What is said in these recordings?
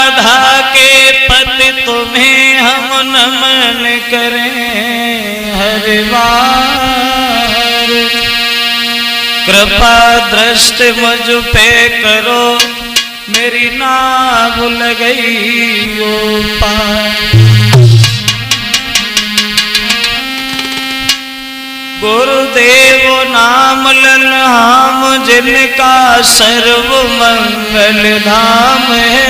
राधा के पति तुम्हें हम नमन करें हर बार। कृपा दृष्टि मुझ पे करो मेरी नाव लगई ओ पार। गुरुदेव नाम लल्हाम जिनका सर्व मंगल धाम है।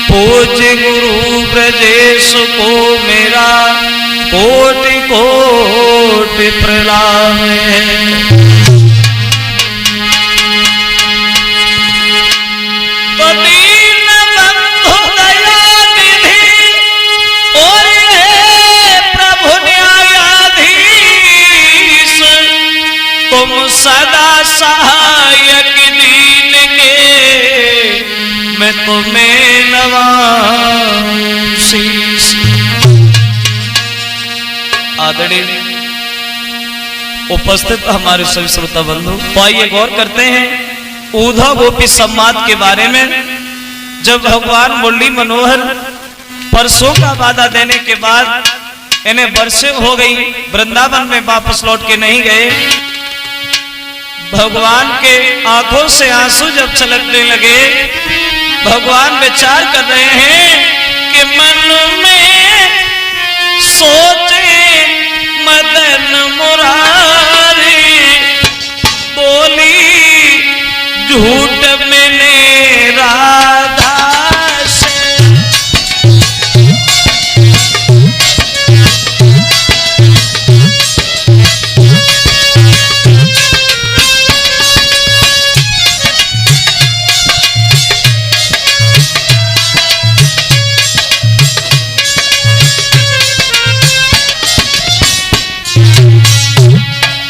पूज्य गुरु ब्रजेश को मेरा कोटि कोटि प्रणाम है। सदा सहायक दीन के मैं तुम्हें नवाऊं शीश। आदरणीय उपस्थित हमारे सभी श्रोता बंधु, तो आइए गौर करते हैं उद्धव गोपी संवाद के बारे में। जब भगवान मुरली मनोहर परसों का वादा देने के बाद इन्हें वर्षे हो गई, वृंदावन में वापस लौट के नहीं गए। भगवान के आंखों से आंसू जब छलकने लगे, भगवान विचार कर रहे हैं कि मन में सोचे मदन मुरारी, बोली झूठ मैंने राधा से।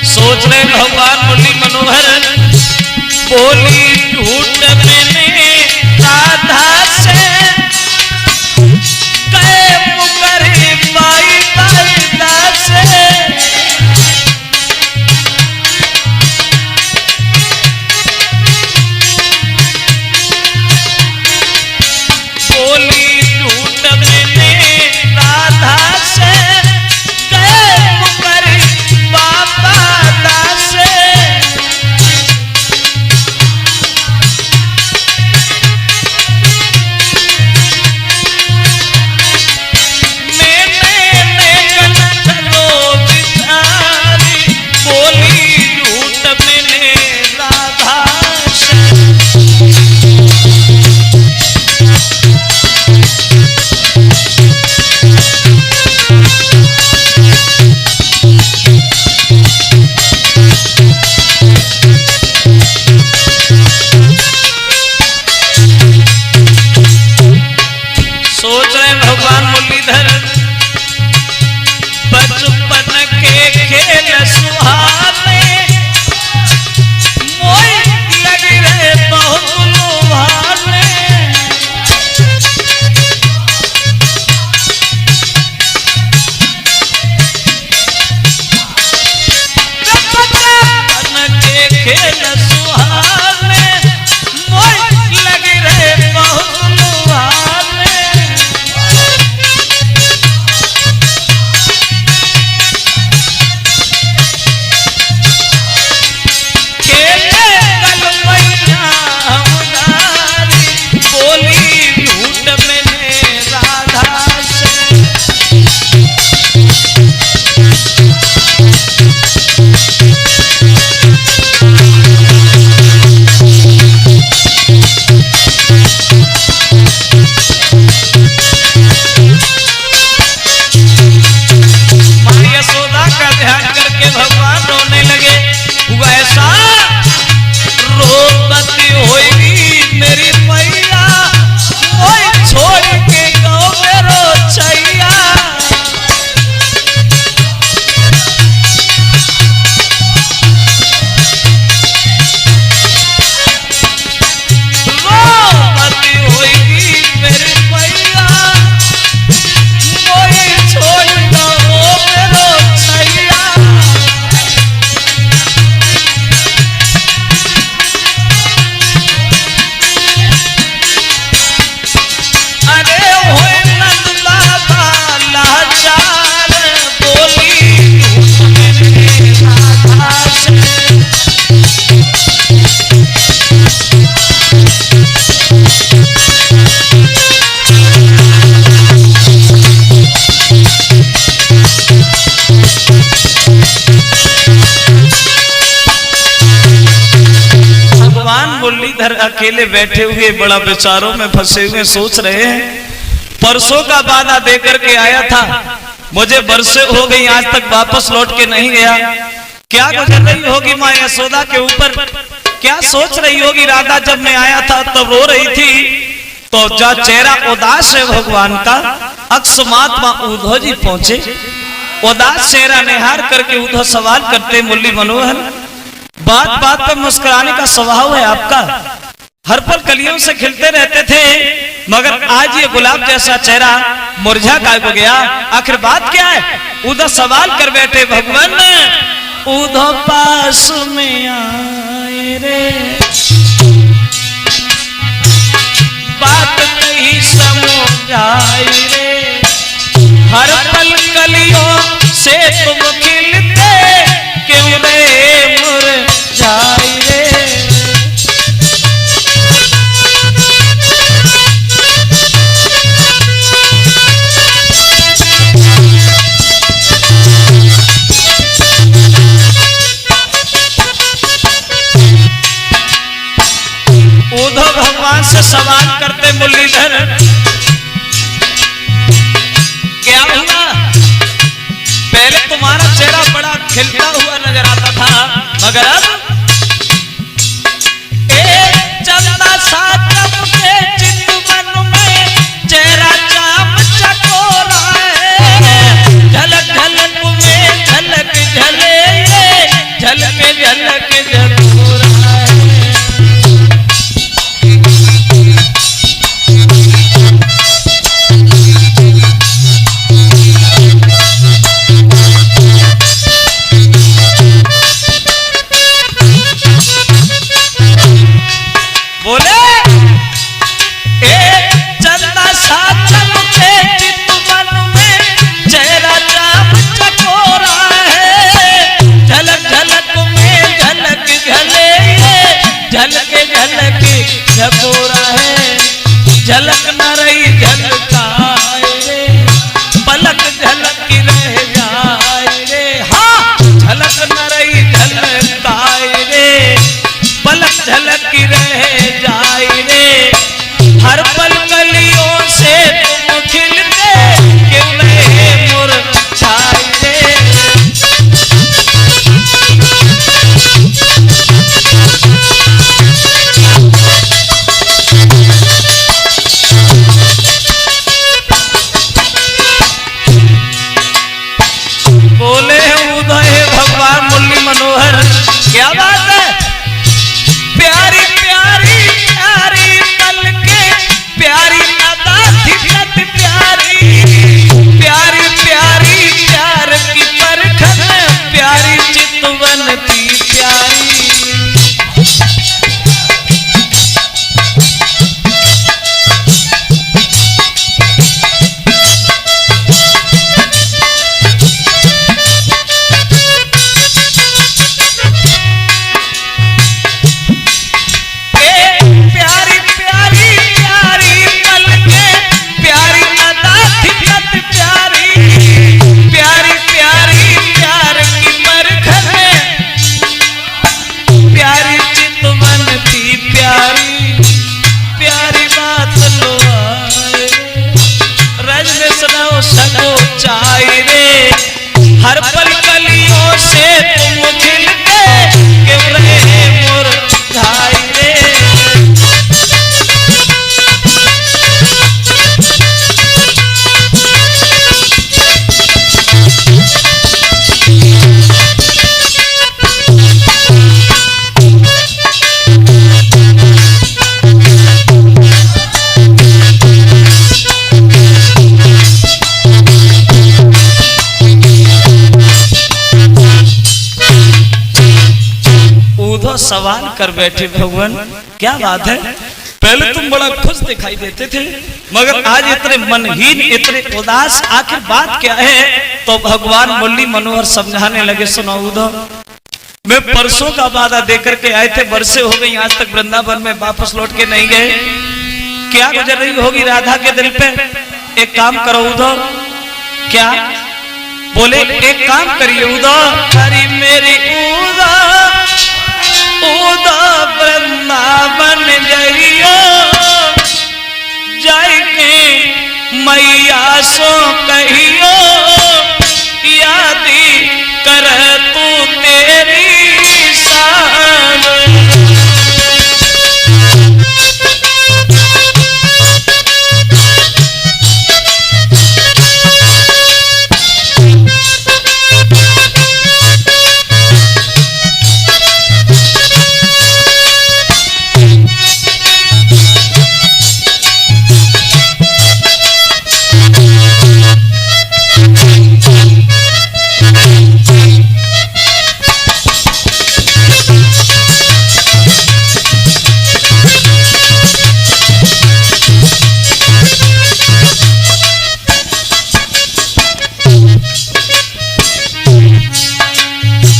सोच रहे भगवान मुरली मनोहर, बोली झूठ मैंने राधा से, कहे मुकरी बाई बाई से। बोली झूठ मैंने राधा से, कहे मुकरी बाबा दासे। सोच रहे भगवान मुरलीधर, बचपन के खेल सुहाने, मोई लग रहे बहुत लुभाने। बचपन के खेल सुहाने, मोई लग रहे बहुत लुभाने। मुरलीधर अकेले बैठे हुए बड़ा विचारों में फंसे हुए सोच रहे हैं। परसों का वादा देकर के आया था, मुझे बरसें हो गई आज तक वापस लौट के नहीं गया। क्या गुजर रही होगी माँ यशोदा के ऊपर, क्या सोच रही होगी राधा। जब मैं आया था तब रो रही थी, तो जा चेहरा उदास है भगवान का। अकस्मात माँ उद्धव जी पहुंचे, उदास चेहरा निहार करके उद्धव सवाल करते, मुरली मनोहर बात बात पर मुस्कुराने का स्वभाव है आपका, हर पल कलियों से खिलते रहते थे, मगर आज ये गुलाब जैसा चेहरा मुरझा का हो गया, आखिर बात क्या है। उद्धव सवाल कर बैठे, भगवान उद्धव पास में आए रे, बात कहीं समझाई रे, हर पल कलियों से तुम खिलते क्यों रे मुरझाई रे। उद्धव भगवान से सवाल करते, मुरलीधर क्या हुआ, पहले तुम्हारा चेहरा बड़ा खिलता हुआ नजर आता था, मगर अब चलता सा चमके चितवन में चेहरा चाम चकोरा है, झलक झलक में झलक झले झलक झलक झकोरा है। बोले चलता सा चमके चितवन में चेहरा चाम चकोरा है, झलक झलक में झलक झले झलक झलक झकोरा है, झलक न रही झलकाए रे, पलक झलक रह जाए रे, हाँ झलक न रही झलकाए रे, पलक झलक रह जाए रे, हर पल कलियों से तुम खिलते क्यों रहे मुरझाए रे। बोले उदय भगवान मुरली मनोहर क्या बात है, प्यारी प्यारी प्यारी पल के प्यारी अदा थी सत प्यारी, प्यारी प्यारी प्यार की परखन प्यारी चितवन थी प्यारी। हर पल कलियों से तुम खिलते क्यों रहे मुरझाए रे। सवाल कर बैठे, भगवान क्या बात है, पहले तुम बड़ा खुश दिखाई देते थे, मगर आज इतने मनहीन इतने उदास, आखिर बात क्या है। तो भगवान मुरली मनोहर समझाने लगे, सुनो उद्धव, मैं परसों का वादा देकर के आए थे, बरसे हो गई आज तक वृंदावन में वापस लौट के नहीं गए, क्या गुजर रही होगी राधा के दिल पे। एक काम करो उद्धव, क्या बोले, एक काम करिए उद्धव, हरी मेरी उद्धव उदा वृंदावन जइयो जाके मैया सो कहियो यादी कर तू तेरी शान।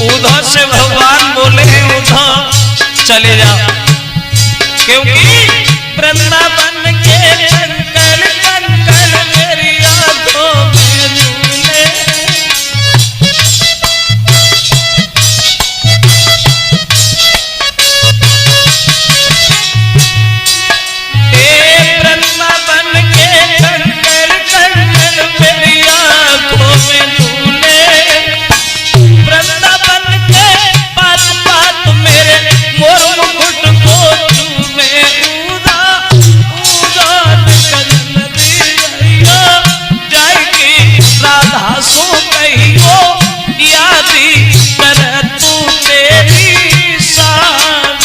उधर से भगवान बोले हैं उधर चले जाओ, क्योंकि वृंदावन के कंकड़ कंकड़ मेरी आंखों में झूले। वृंदावन के कंकड़ कंकड़ मेरी आंखों में झूले। वृंदावन के पात पात मेरे मोर मुकुट को चूमे। उदा उदा कजन दिया जाएगी राधा सो कहियो यादी कर तू तेरी शान।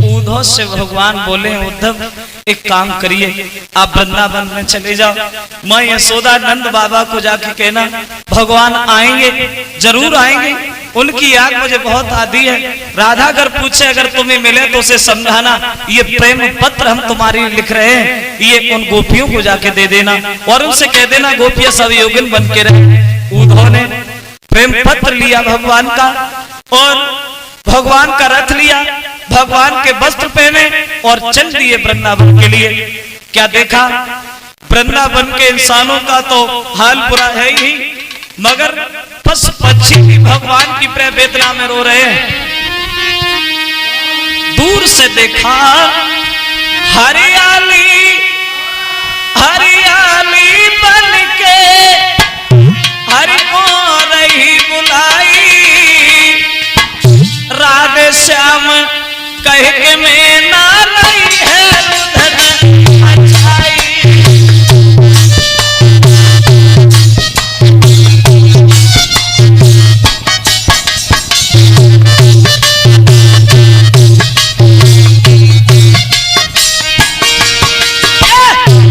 उद्धव से भगवान बोले उद्धव एक काम करिए, आप वृंदावन में चले जाओ। मैं यशोदा नंद बाबा को जाके कहना भगवान आएंगे, जरूर आएंगे, उनकी याद मुझे बहुत आती है। राधा अगर पूछे अगर तुम्हें मिले तो उसे समझाना ये प्रेम पत्र हम तुम्हारी लिख रहे हैं, ये उन गोपियों को जाके दे देना और उनसे कह देना गोपियां सब योगिन बन के रहे। उद्धव ने प्रेम पत्र लिया भगवान का और भगवान का रथ लिया, भगवान के वस्त्र पहने और चल दिए वृंदावन के लिए। क्या देखा, वृंदावन के इंसानों का तो हाल बुरा है ही, मगर पशु पक्षी भी भगवान की प्रेम वेदना में रो रहे हैं। दूर से देखा हरियाली हरियाली बन के हरि को रही बुलाई। राधे श्याम कह के मैं ना रही है रुदन अच्छाई।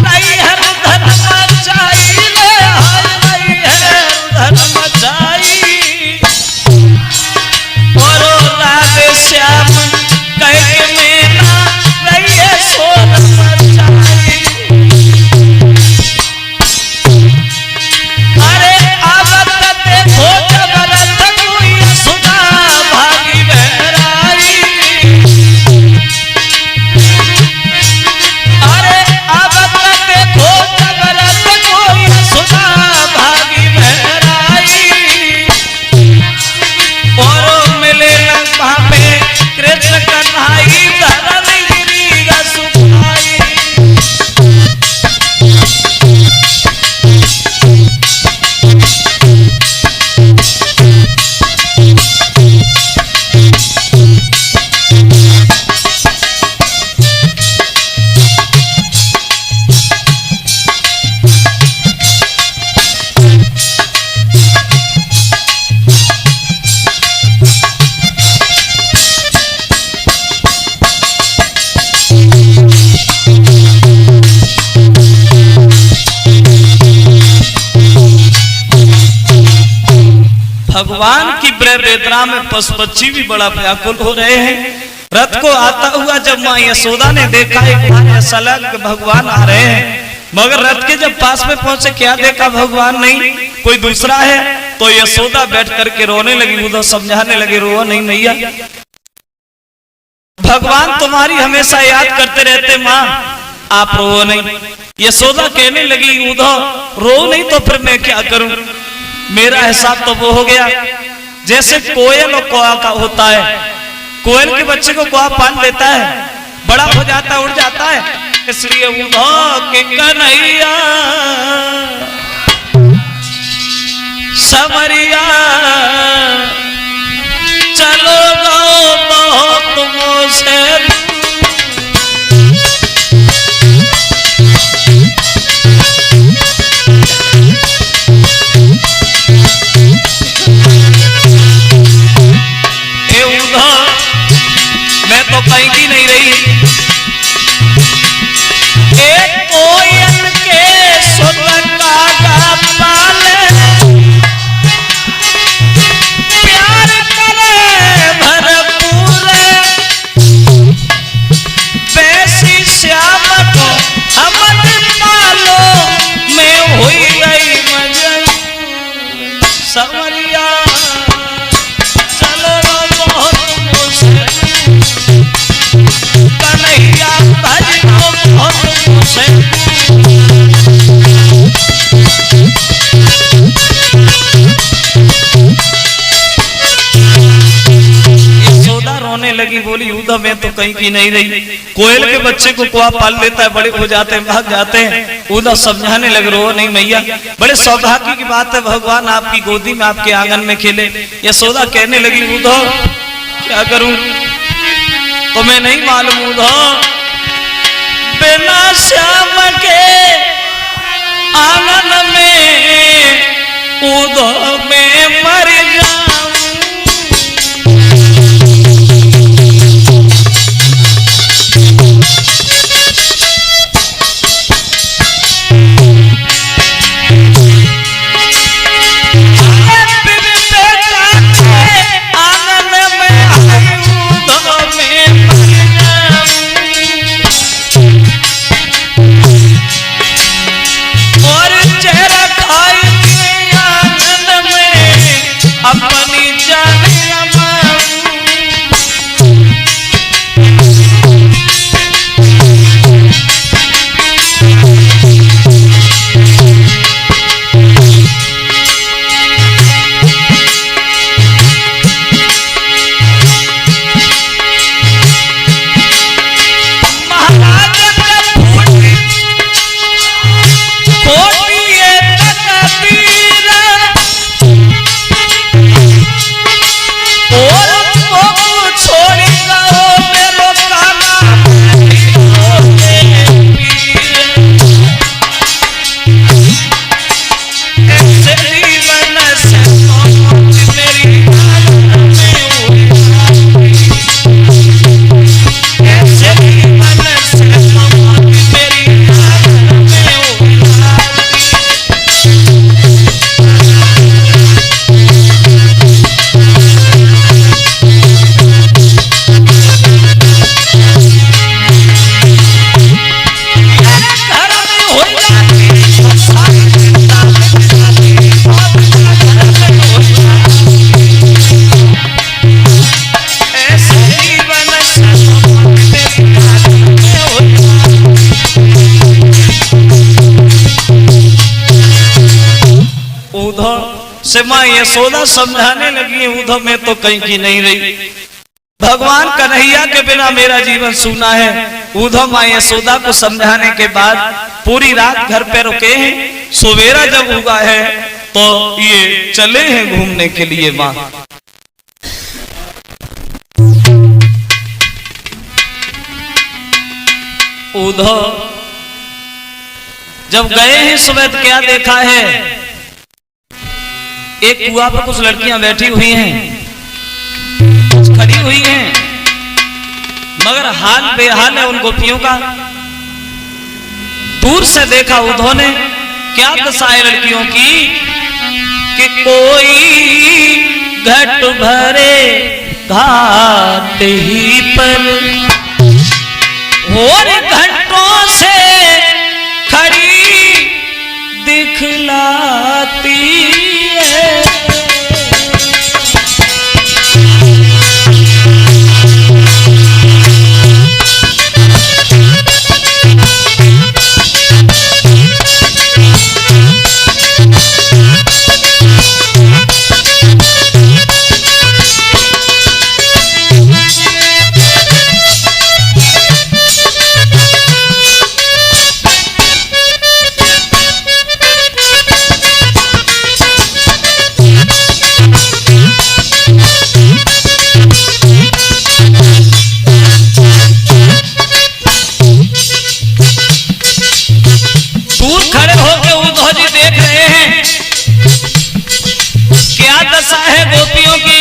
रही है रुदन मचाई ले रही है रुदन मचाई। और राधे श्याम कह के मैं ना रही है सोन मचाई। अरे आवत देखो जबरत कोई सुना भागी बहराई। अरे आवत देखो जबरत कोई सुना भागी बहराई। और मिले वहां पे कृष्ण कन्हाई धरन गिरी सुखाई। भगवान की प्रेम वेदना में पशु पक्षी भी बड़ा व्याकुल हो रहे हैं। रथ को आता हुआ जब माँ यशोदा ने देखा, एक बार ऐसा लगा भगवान आ रहे हैं, मगर रथ के जब पास में पहुंचे क्या देखा, भगवान नहीं कोई दूसरा है। तो यशोदा बैठ करके रोने लगी, उधर समझाने लगे, रो नहीं मैया, भगवान तुम्हारी हमेशा याद करते रहते माँ, आप रो नहीं। यशोदा कहने लगी, उधर रो नहीं तो फिर मैं क्या करूं, मेरा हिसाब तो वो हो गया जैसे कोयल और कौआ का होता है। कोयल के बच्चे को कौआ पाल देता है, बड़ा हो जाता है, उड़ जाता है, इसलिए उधो के कन्हैया समरिया चलो गो बहुत मुझसे तो कहीं की नहीं रही। एक कोयल के सुर का पाले प्यार करे भरपूर, वैसी श्याम को हमन पालो मैं हुई गई मजन समरिया चलो बहुत मुझसे कन्हैया भजनो बहुत मुझसे। यशोदा रोने लगी, बोली उधर में तो कहीं की नहीं रही, कोयल के बच्चे को कौआ पाल लेता है, बड़े हो जाते हैं, भाग जाते हैं। उधर समझाने लगे, रो नहीं मैया, बड़े सौभाग्य की बात है भगवान आपकी गोदी में आपके आंगन में खेले। यशोदा कहने लगी, उधर क्या करूं तो मैं नहीं मालूम, उधर बिना श्याम के आंगन में उधर में मर जाऊं। अपनी जान से माँ यशोदा समझाने लगी, उधर में तो कहीं की नहीं रही, भगवान कन्हैया के बिना मेरा जीवन सूना है। उधर माँ यशोदा को समझाने के बाद पूरी रात घर पे रुके हैं, सवेरा जब हुआ है तो ये चले हैं घूमने के लिए। माँ उधर जब गए हैं सुबह तो क्या देखा है, एक कुआं पर कुछ लड़कियां बैठी हुई हैं, कुछ खड़ी हुई हैं, मगर हाल बेहाल है उन गोपियों का। दूर से देखा उधो ने, क्या दशा है लड़कियों की कि कोई घट भरे घाट ही पर और घंटों से खड़ी दिखलाती है। गोपियों की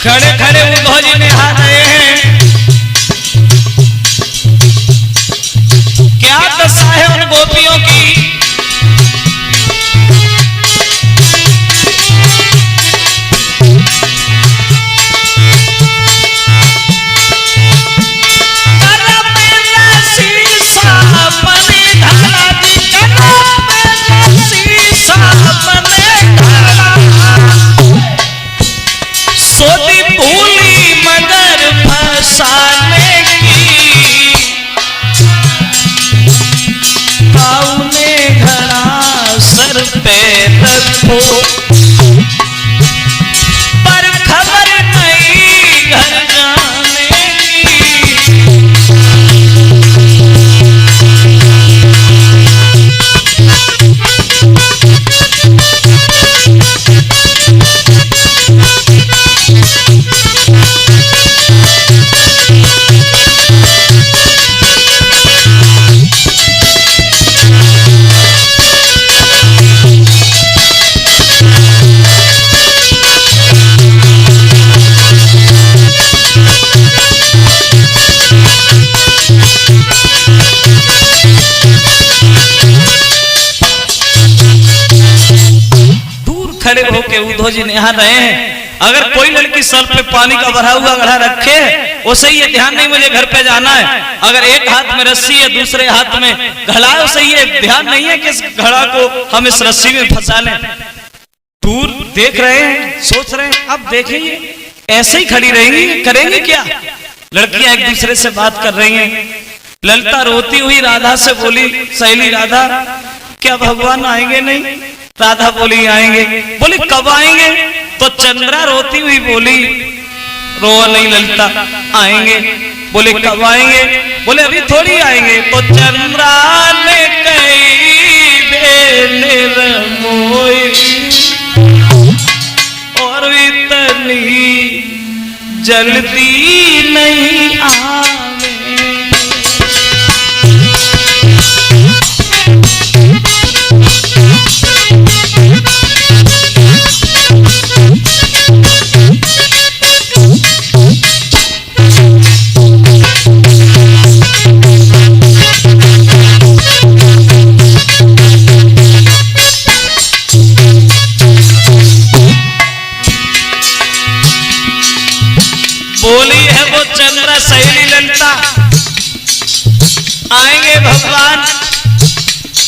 खड़े खड़े उद्धव जी नहा रहे हैं। क्या दशा है उन गोपियों की। सोती भूली मगर फसाने की पाउने घड़ा सर पे रखो पर खबर नहीं घर जाने खड़े होके उद्धव जी नहा रहे हैं। अगर कोई लड़की सर पे पानी का भरा हुआ घड़ा रखे उसे ये ध्यान नहीं मुझे घर पे जाना है। अगर एक हाथ में रस्सी है दूसरे हाथ में घड़ा है उसे ये ध्यान नहीं है कि इस घड़ा को हम इस रस्सी में फंसा लें। दूर देख रहे हैं सोच रहे हैं अब देखेंगे ऐसे ही खड़ी रहेंगी करेंगे क्या। लड़कियां एक दूसरे से बात कर रही हैं। ललिता रोती हुई राधा से बोली सहेली राधा क्या भगवान आएंगे नहीं। राधा बोली आएंगे। बोली कब आएंगे। तो चंद्रा रोती हुई बोली रो नहीं ललिता आएंगे। बोले कब आएंगे। बोले अभी थोड़ी आएंगे। तो चंद्रा ने कई निर्मोई और इतनी जल्दी नहीं आवे। बोली है वो चंद्रा सहेली ललिता आएंगे भगवान।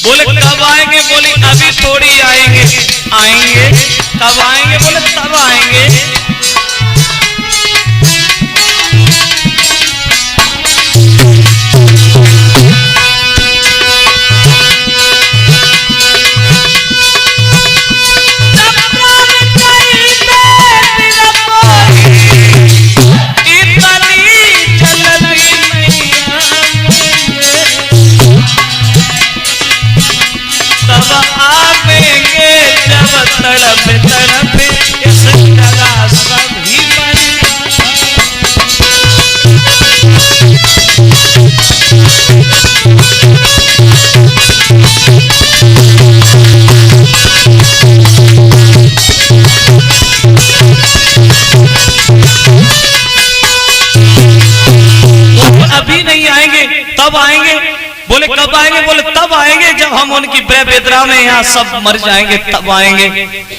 बोले कब आएंगे। बोली अभी थोड़ी आएंगे। आएंगे कब आएंगे। बोले तब आएंगे। नहीं आएंगे तब आएंगे। बोले कब आएंगे? बोले तब आएंगे जब हम उनकी बेदरा में यहाँ सब मर जाएंगे तब आएंगे।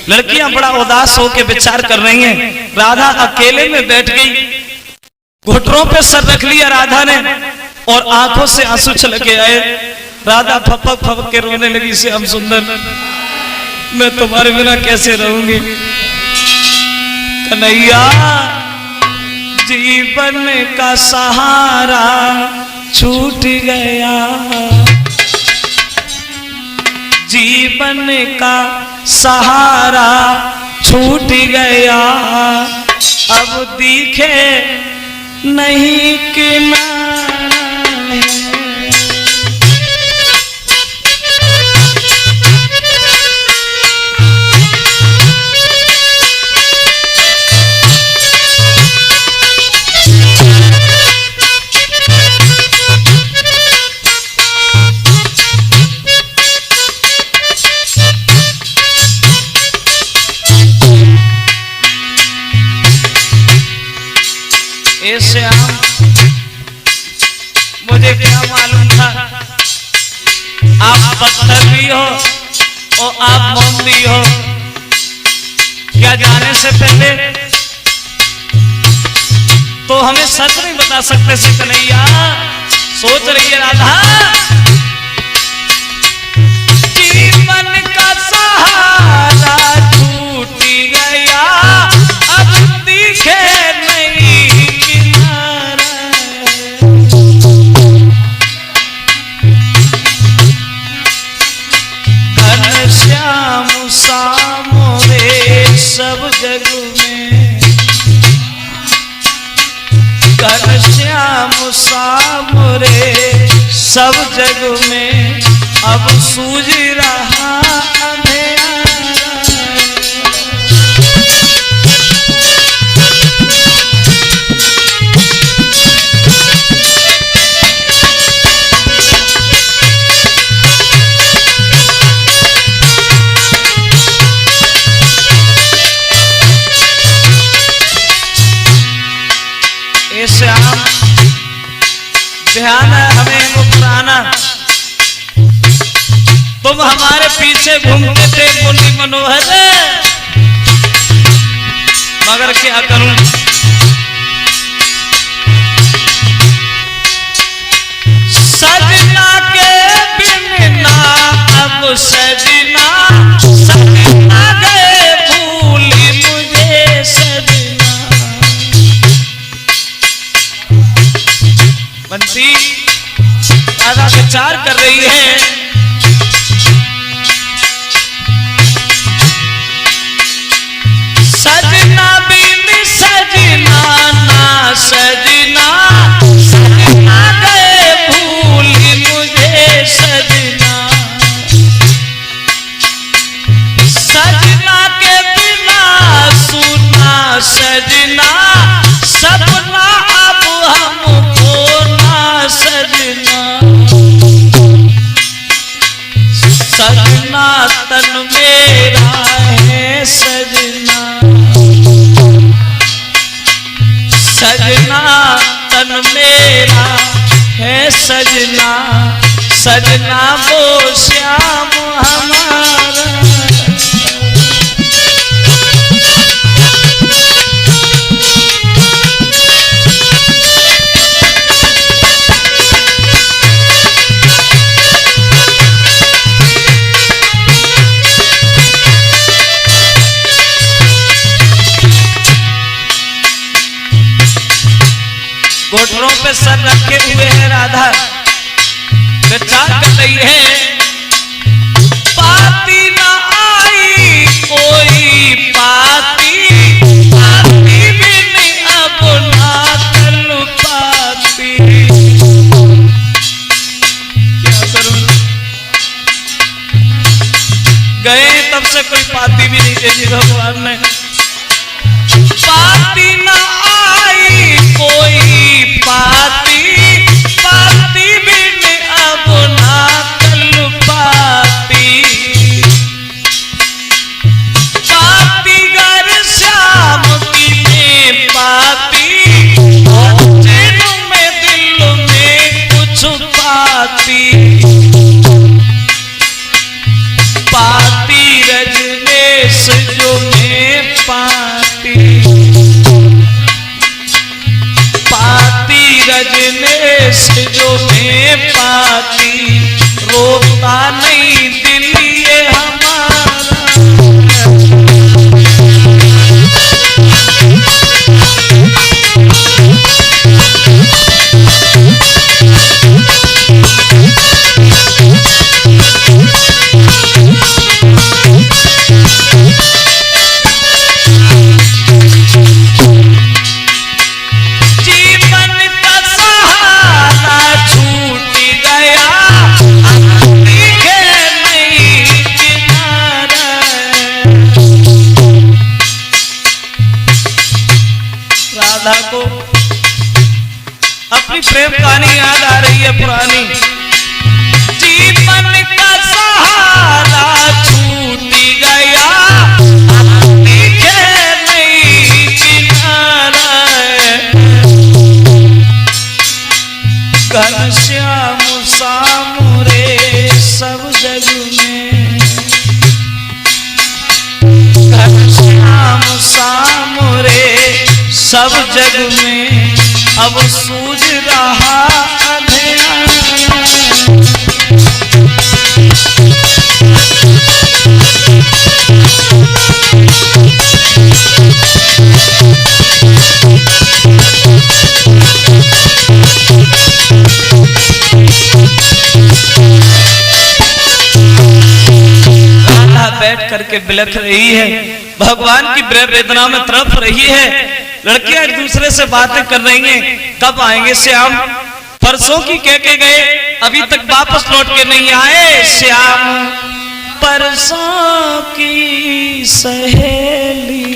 लड़कियां बड़ा उदास होकर विचार कर रही हैं। राधा अकेले में बैठ गई, घुटनों पे सर रख लिया राधा ने और आंखों से आंसू छलके आए। राधा फपक फपक के रोने लगी, से हम सुंदर मैं तुम्हारे बिना कैसे रहूंगी। कन्हैया जीवन का सहारा छूट गया, जीवन का सहारा छूट गया, अब दिखे नहीं किनारा है। श्याम मुझे क्या मालूम था आप पत्थर भी हो और आप मोम भी हो। क्या जाने से पहले तो हमें सच नहीं बता सकते से कन्हैया। सोच रही है राधा जीवन का सहारा छूट गया, अब दिखे नहीं श्याम सामोरे सब जग में, घनश्याम सामोरे सब जग में, अब सूझ रहा अंधेरा। श्याम ध्यान है हमें वो पुराना, तुम हमारे पीछे घूमते थे मुरली मनोहर, मगर क्या करूं सजना के बिना, अब सजना सजना गए भूली मुझे सजना। बंसी राधा विचार कर रही है, सजना बिन सजना ना सजना, सजना गए भूली मुझे सजना। सजना के बिना सुना सजना, सपना अब हमको ना सजना। सजना तन मेरा है सजना, सजना तन मेरा है सजना, सजना वो श्याम हमारा। घुटनों पे सर रखे हुए है राधा, विचार कर रही है पाती ना आई कोई पाती, पाती बिन अब ना तल पाती। क्या करूं गए तब से कोई पाती भी नहीं देगी भगवान ने। पाती ना आई कोई पाती, पाती बिन अब ना तल पाती। पाती गर श्याम की में पाती, जिन में दिल में पाती, पाती रजनीश जो मैं पाती, पाती रजनीश जो मैं पाती, रोता नहीं दिल ये हमारा। राधा को अपनी प्रेम कहानी याद आ रही है पुरानी। जीवन का सहारा छूट गया, दिखे नहीं किनारा, घनश्याम सामुरे सब जग में, घनश्याम सामुरे सब जग में, अब सूझ रहा अंधेरा। राधा बैठ करके बिलख रही है, भगवान की वेदना में तड़प रही है। लड़कियां एक दूसरे से बातें कर रही हैं, कब आएंगे श्याम? परसों की कह के गए, अभी तक वापस लौट के नहीं आए श्याम। परसों की सहेली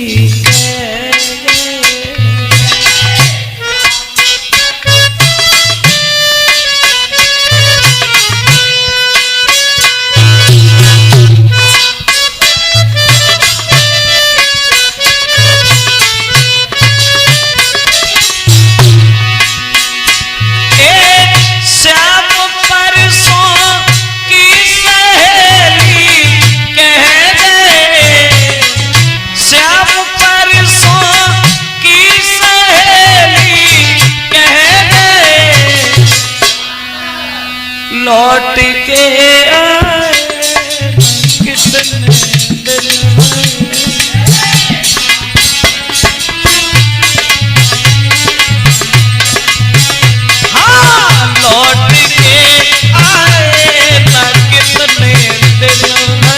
लौट के आए कितने दिन में, हाँ लौट के आए न कितने दिन में।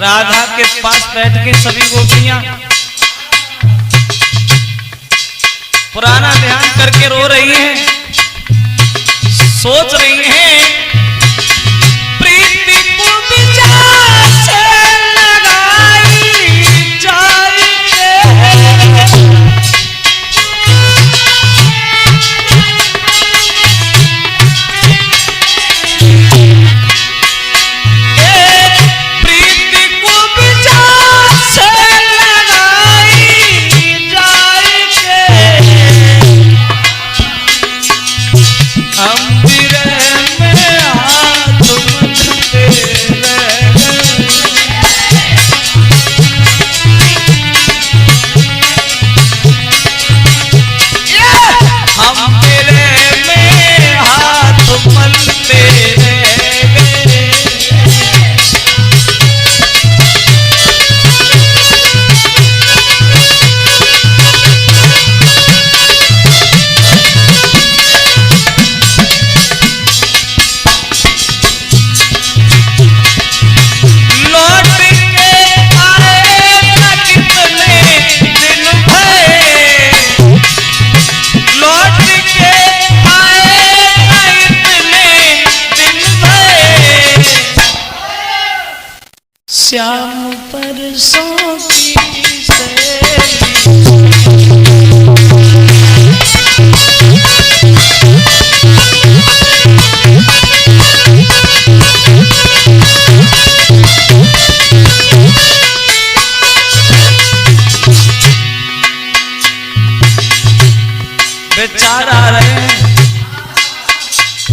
राधा के पास बैठ के सभी गोपियां पुराना ध्यान करके रो रही हैं, सोच रही हैं प्रीति को विचार से लगाई जाए, श्याम परसों की सहेली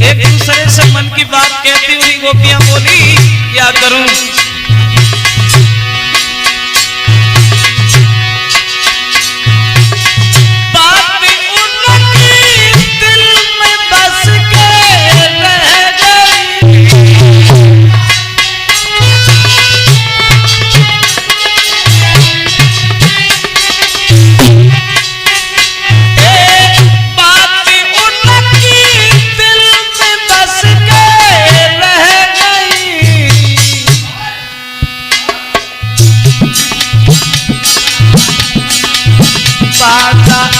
एक दूसरे से मन की बात कहती हुई गोपियां बोली, क्या करूं?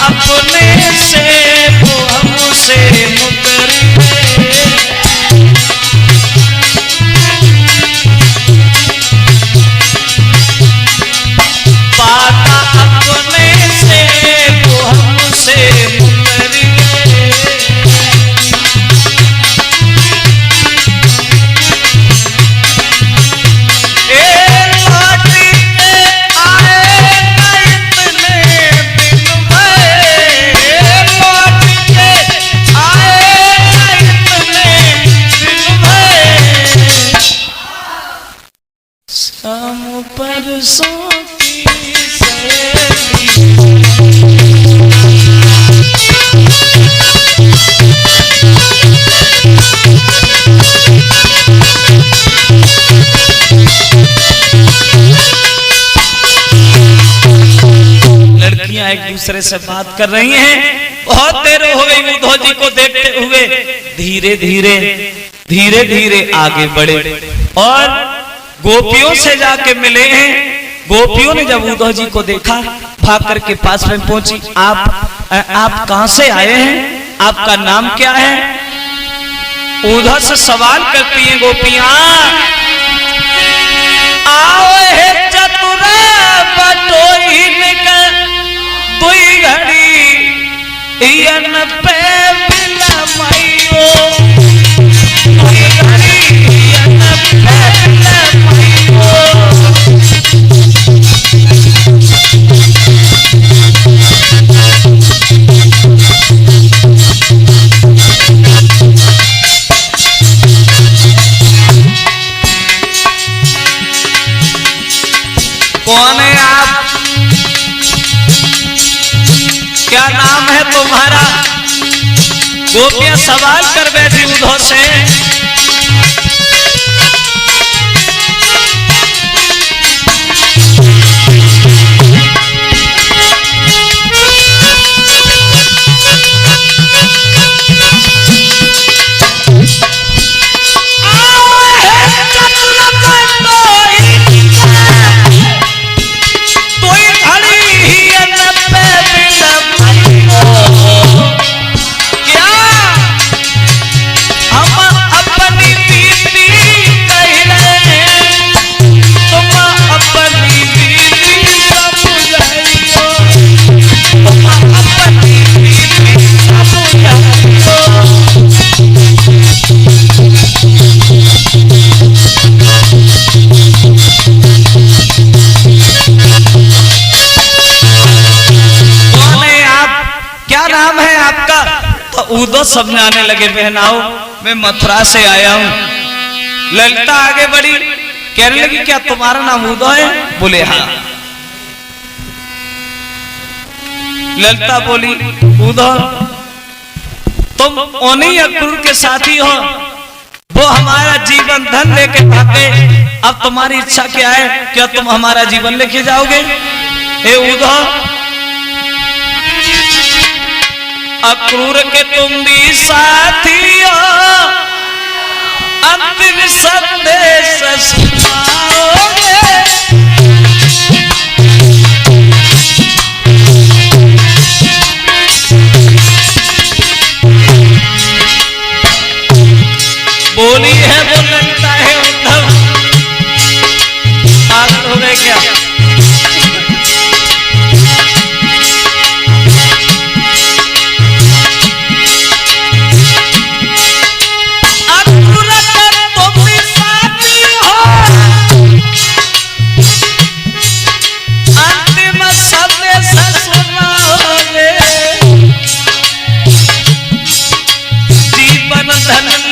अपने से वो हमसे मुकर पाता अपने से वो हमसे मुकर परसों की लड़कियां एक दूसरे से बात कर रही हैं। बहुत देर हो गई उद्धव जी को देखते हुए धीरे धीरे धीरे धीरे आगे बढ़े और गोपियों से जाके मिले हैं। गोपियों ने जब उद्धव जी को देखा भाग करके पास में पहुंची। आप कहां से आए हैं? आपका नाम क्या है? उद्धव से सवाल करती हैं गोपियां। आओ है चतुरा बटोइन का दुई घड़ी यन पे बिलमइयो दुई घड़ी यन पे कौन है आप? क्या नाम है तुम्हारा? गोपियां सवाल कर बैठी उद्धव से। उद्धव सबने आने लगे, बहनाओ मैं मथुरा से आया हूं। ललिता आगे बढ़ी, कहने लगी क्या तुम्हारा नाम उद्धव है? बोले हाँ। ललिता बोली उद्धव तुम उन्हीं अक्रूर के साथी हो, वो हमारा जीवन धन लेके भागे। अब तुम्हारी इच्छा क्या है? क्या तुम हमारा जीवन लेके जाओगे? हे उद्धव अक्रूर के तुम भी साथी हो, अंतिम संदेश सुनाओगे। बोली है वो लगता है उद्धव पागल हो गए क्या? धन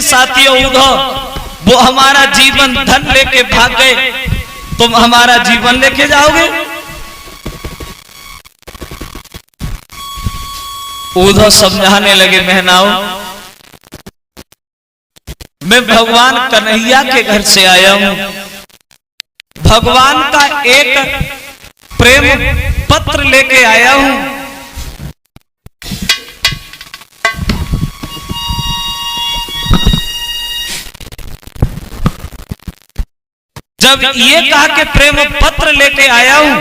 साथियों उद्धव, वो हमारा जीवन धन लेके भाग गए, तुम हमारा जीवन लेके जाओगे? उद्धव समझाने लगे, महनाओ, मैं भगवान कन्हैया के घर से आया हूं, भगवान का एक प्रेम पत्र लेके आया हूं। जब ये कहा कि प्रेम पत्र लेके आया हूं,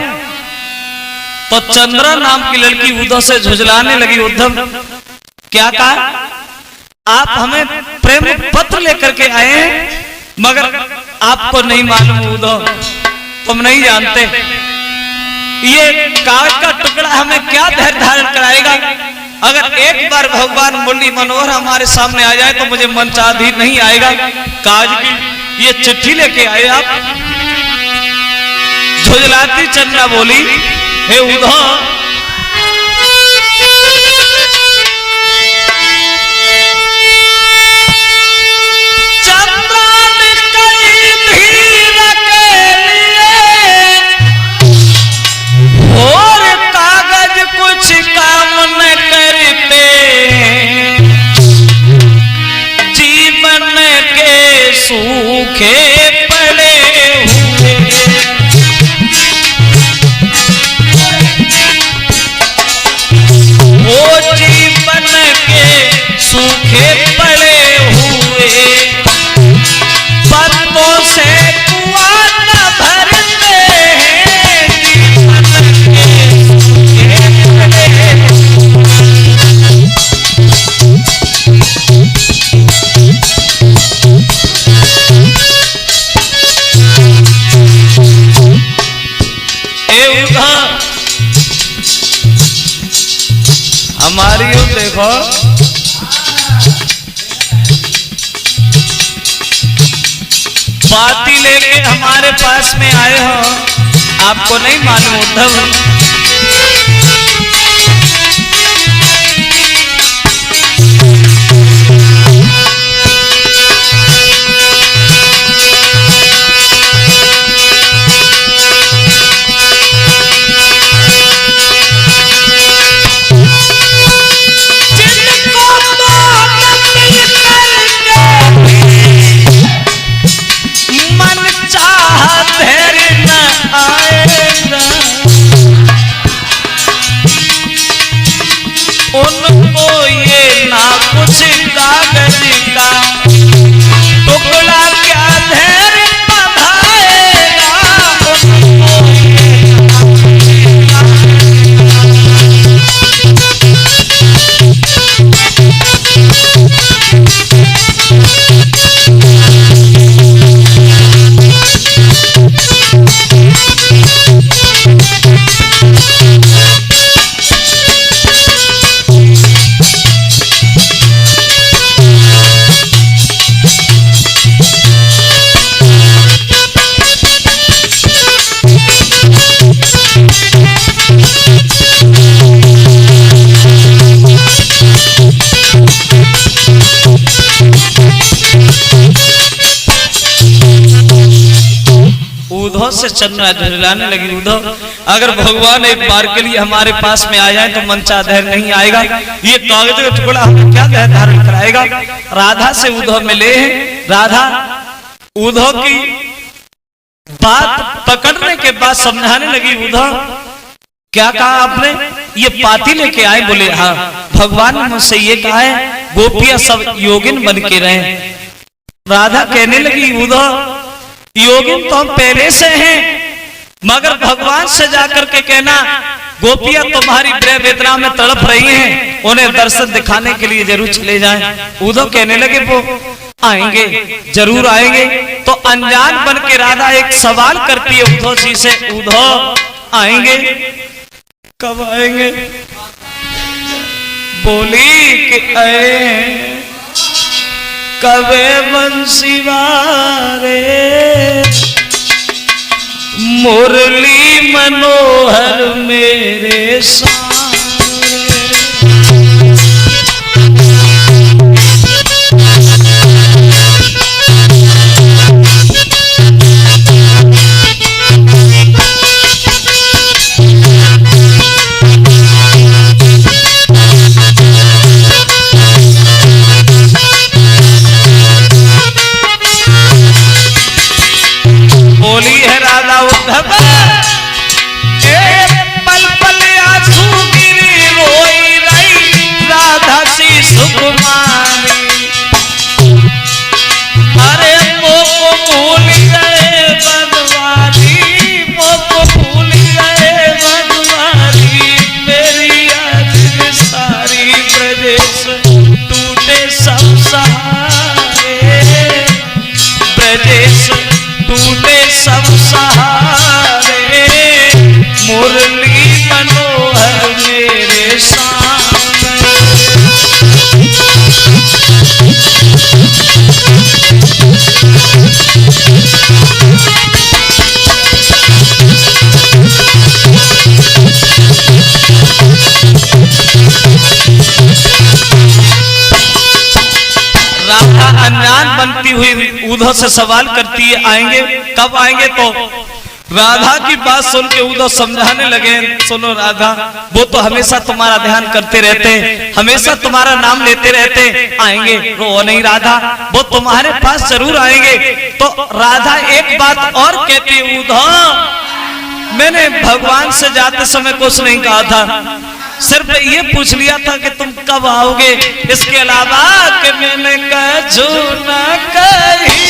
तो चंद्रा नाम की लड़की उद्धव से झुझलाने लगी। उद्धव, क्या कहा? आप हमें प्रेम पत्र लेकर के आए हैं, मगर आपको नहीं मालूम उद्धव, तुम नहीं जानते ये कागज का टुकड़ा हमें क्या धैर्य धारण कराएगा। अगर एक बार भगवान मुरली मनोहर हमारे सामने आ जाए तो मुझे मंचाधीन नहीं आएगा। कागज की ये चिट्ठी लेके आए आप? झुझलाती चंद्रा बोली, हे उद्धव, सूखे पड़े हुए वो जीवन के सूखे पड़े हुए पत्तों से कुआं न भरते हैं, जीवन के सूखे पड़े हमारी ओर देखो, पाती लेके हमारे पास में आए हो, आपको नहीं मालूम उद्धव? उनको ये ना कुछ कागज का टुकड़ा क्या धैर्य बंधाएगा, उनको उद्धव से चंद्रा झुझलाने लगी। उद्धव, अगर भगवान एक बार के लिए हमारे पास में आ जाए तो मंचा धैर्य नहीं आएगा, ये कागज का टुकड़ा हमें क्या धैर्य धारण कराएगा। राधा से उद्धव मिले हैं, राधा उद्धव की बात पकड़ने के बाद समझाने लगी। उद्धव, क्या कहा आपने? ये पाती लेके आए? बोले हाँ, भगवान ने मुझसे ये कहा है गोपियां सब योगिन बन के रहे। राधा कहने लगी, उद्धव, योगिन तो हम पहले से हैं, मगर भगवान से जाकर के कहना गोपियां तुम्हारी प्रेम वेदना में तड़प रही हैं, उन्हें दर्शन दिखाने के लिए जरूर चले जाएं। उद्धव कहने लगे, वो आएंगे, जरूर आएंगे। तो अनजान बन के राधा एक सवाल करती है उद्धव जी से, उद्धव आएंगे? कब आएंगे? बोली कि आए कवे बंसी वारे मुरली मनोहर मेरे सारे। तुम्हारी। अरे मोको भूल गए बनवारी, मोको भूल गए बनवारी, मेरी याद सारी ब्रजेश टूटे सब सहारे, ब्रजेश टूटे सब सहारे, मुरली मनोहर मेरे सामने। राधा अनजान बनती हुई उद्धव से सवाल करती है आएंगे कब आएंगे, तो राधा की बात सुन के उद्धव समझाने लगे, सुनो राधा, वो तो हमेशा तुम्हारा ध्यान करते रहते, हमेशा तुम्हारा नाम लेते रहते, आएंगे, रो नहीं राधा, वो तुम्हारे पास जरूर आएंगे। तो राधा एक बात और कहती, उद्धव मैंने भगवान से जाते समय कुछ नहीं कहा था, सिर्फ ये पूछ लिया था कि तुम कब आओगे, इसके अलावा कि मैंने कछु न कही,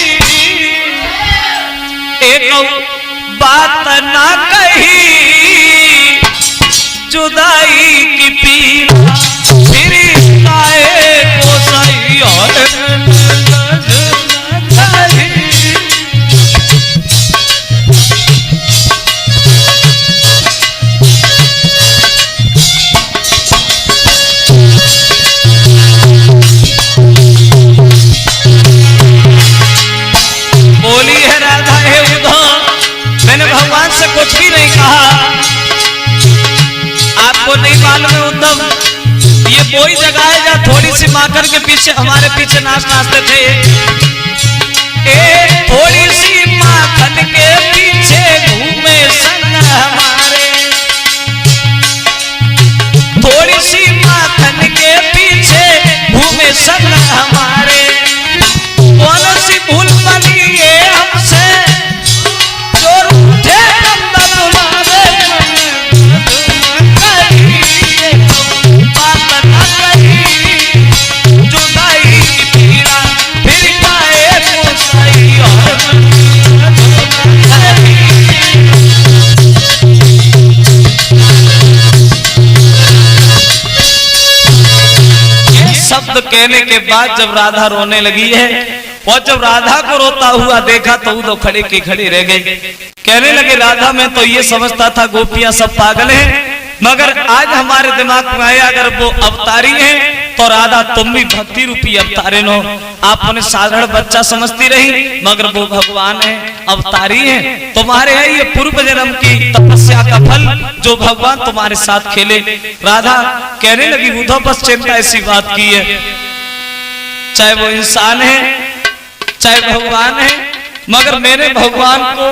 एक बात ना कही, जुदाई की पीड़ा फिर आए को सही और बोली है राधा, हे उद्धव मैंने भगवान से कुछ भी नहीं कहा। आपको नहीं मालूम है उद्धव, ये वही जगह है जहाँ थोड़ी सी माकर के पीछे हमारे पीछे नाचते थे। एक थोड़ी सी माखन के पीछे घूमे संग हमारे, थोड़ी सी माखन के पीछे घूमे संग हमारे, कौन सी भूल बनी है हमसे शब्द कहने के बाद जब राधा रोने लगी है, और जब राधा को रोता हुआ देखा तो वो खड़े के खड़े रह गए। कहने लगे राधा मैं तो ये समझता था गोपियां सब पागल हैं, मगर आज हमारे दिमाग में आया अगर वो अवतारी हैं तो राधा तुम भी भक्ति रूपी अवतारिन हो। आप उन्हें साधारण बच्चा समझती रही, मगर वो भगवान है, अवतारी है, तुम्हारे है ये पूर्व जन्म की तपस्या का फल जो भगवान तुम्हारे साथ खेले। राधा कहने लगी उद्धव बस चिंता ऐसी बात की है, चाहे वो इंसान है चाहे भगवान है, मगर मैंने भगवान को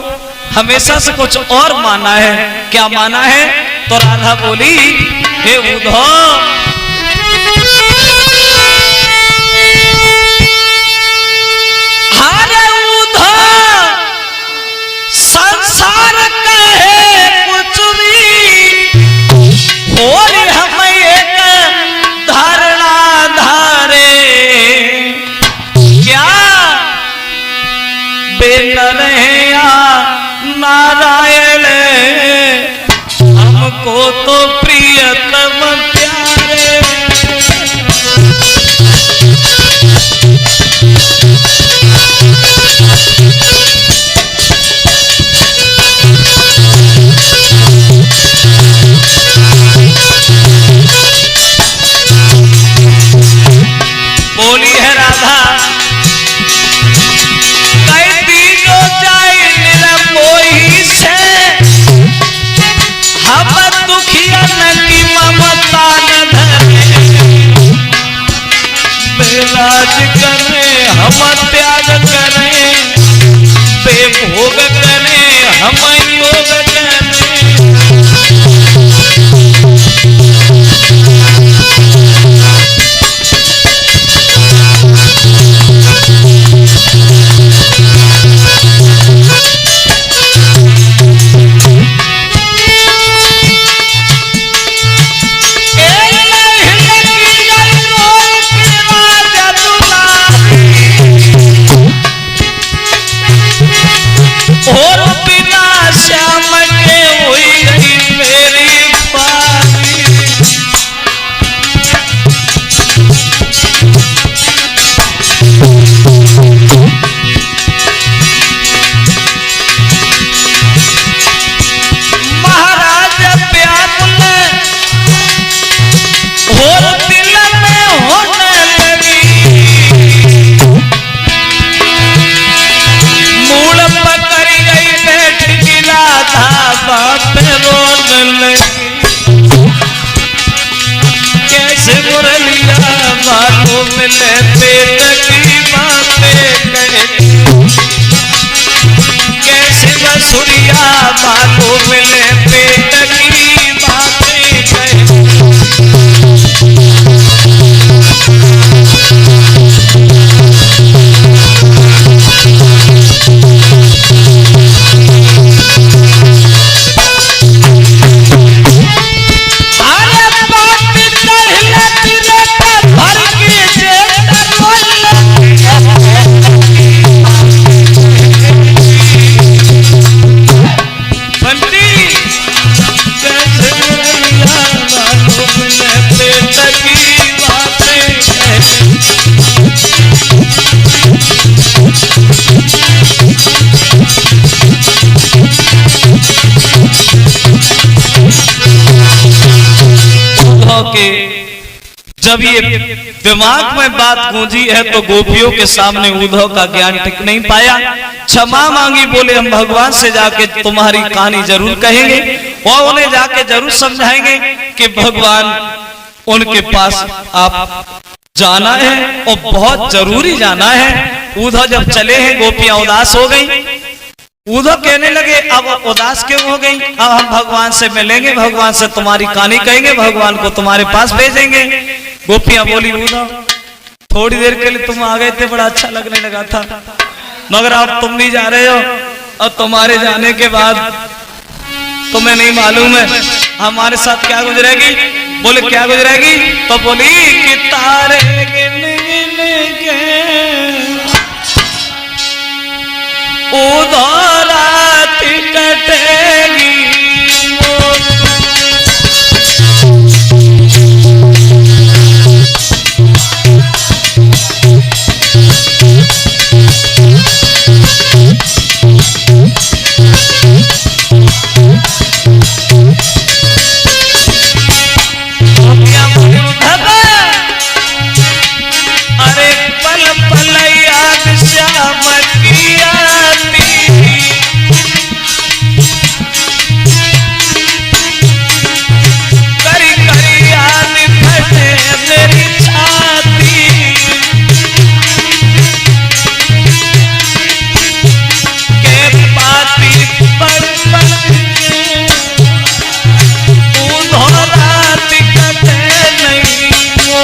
हमेशा से कुछ और माना है। क्या माना है? तो राधा बोली हे उद्धव संसार कहे कुछ भी और हम एक धारणा धारे, क्या बेनर है या नारायण हमको तो प्रियतम प्यारे। बोली है राधा कहती जो जाए निरमोही से हम दुखियन की ममता न धरे, बेलाज करें हम त्याग करें, बेभोग करें हम योग करें। मिले पेट की बातें कहे, कैसे बसुरिया बालों मिले पेट की बातें कहे। के जब ये दिमाग में बात गूंजी है तो गोपियों के सामने उद्धव का ज्ञान टिक नहीं पाया। क्षमा मांगी, बोले हम भगवान से जाके तुम्हारी कहानी जरूर कहेंगे और उन्हें जाके जरूर समझाएंगे कि भगवान उनके पास आप जाना है और बहुत जरूरी जाना है। उद्धव जब चले हैं गोपियां उदास हो गई। उद्धव कहने लगे अब उदास क्यों हो गई, अब हम भगवान से मिलेंगे, भगवान से तुम्हारी कहानी कहेंगे, भगवान को तुम्हारे पास भेजेंगे। गोपियां बोली उद्धव थोड़ी देर के लिए तुम आ गए थे, बड़ा अच्छा लगने लगा था, मगर अब तुम भी जा रहे हो और तुम्हारे जाने के बाद तुम्हें नहीं मालूम है हमारे साथ क्या गुजरेगी। बोले क्या गुजरेगी, तो बोली कि तारे गिन गिन के उधर रात कटेगी। अरे पल पल याद श्याम की आती, करी करी याद फटे मेरी छाती। के पाती पल पल उधो रात कटे नहीं वो।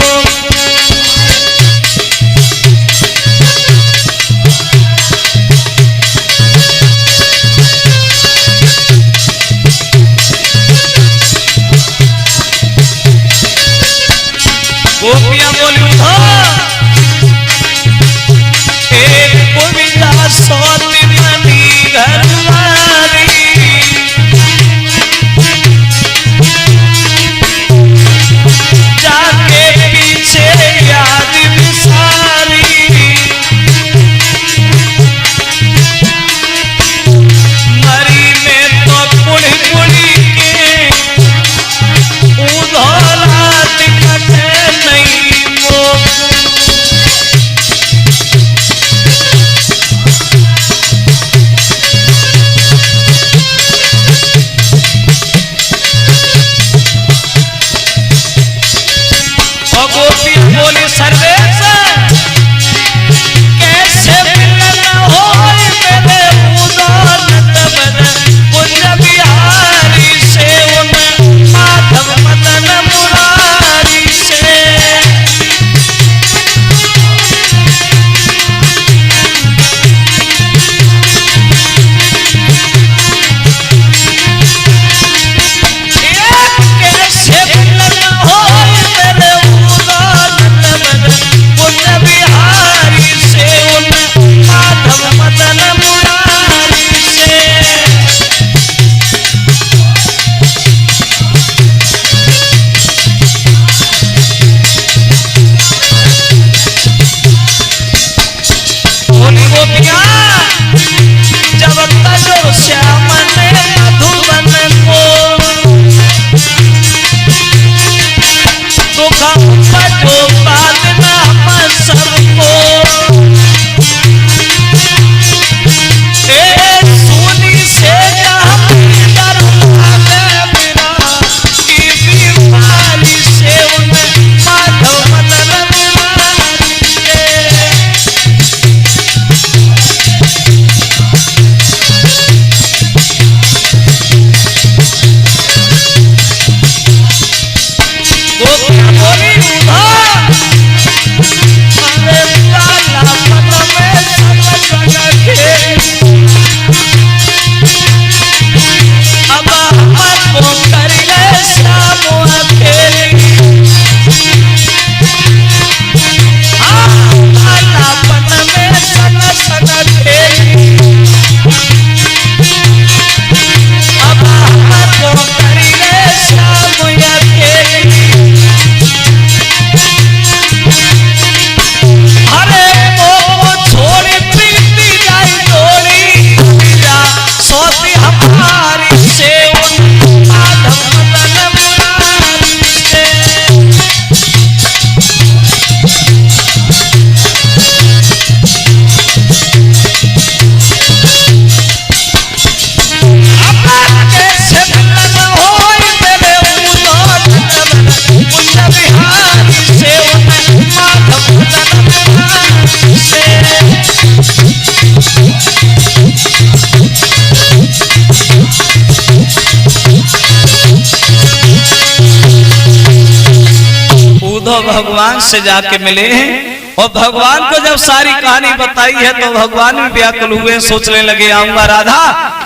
उद्धव भगवान से जाके मिले हैं और भगवान को जब सारी कहानी बताई है तो भगवान भी व्याकुल हुए, सोचने लगे आऊंगा राधा,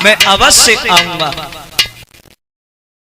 मैं अवश्य आऊंगा।